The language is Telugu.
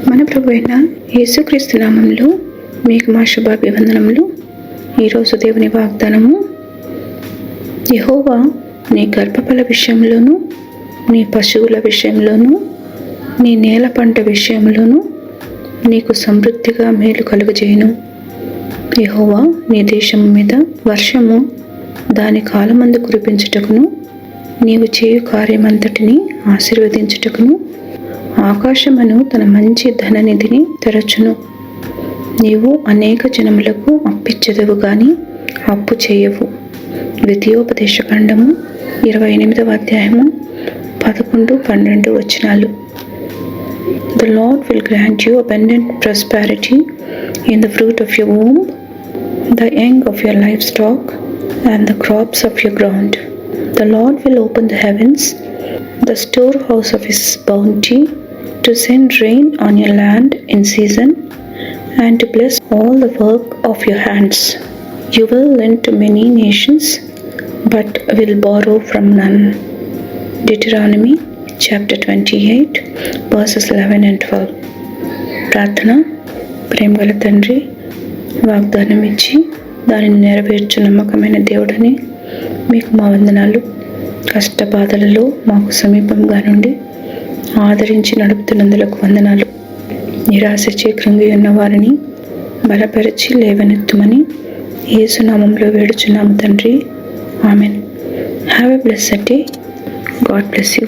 మన ప్రభు అయిన యేసుక్రీస్తు నామంలో మీకు మా శుభాభివందనములు. ఈరోజు దేవుని వాగ్దానము: యెహోవా నీ గర్భఫల విషయంలోను, నీ పశువుల విషయంలోను, నీ నేల పంట విషయంలోను నీకు సమృద్ధిగా మేలు కలుగజేయును. యెహోవా నీ దేశము మీద వర్షము దాని కాలమందు కురిపించుటకును, నీవు చేయు కార్యమంతటిని ఆశీర్వదించుటకును ఆకాశమును తన మంచి ధననిధిని తెరచును. నీవు అనేక జనములకు అప్పిచ్చెదవు గాని అప్పు చేయవు. ద్వితీయోపదేశకాండము 28వ అధ్యాయము 11-12 వచనాలు. The Lord will grant you abundant prosperity in the fruit of your womb, the young of your livestock, and the crops of your ground. The Lord will open the heavens, the storehouse of his bounty, to send rain on your land in season, and to bless all the work of your hands. You will lend to many nations, but will borrow from none. Deuteronomy chapter 28 verses 11 and 12. ప్రార్థన. ప్రేమగల తండ్రి, వాగ్దానం ఇచ్చి దానిని నెరవేర్చు నమ్మకమైన దేవుడని మీకు మా వందనాలు. కష్టబాధలలో మాకు సమీపంగా నుండి ఆదరించి నడుపుతున్నందులకు వందనాలు. నిరాశచే కృంగి ఉన్న వారిని బలపరిచి లేవనెత్తుమని యేసు నామంలో వేడుచున్నాము తండ్రి. Amen. Have a blessed day. God bless you.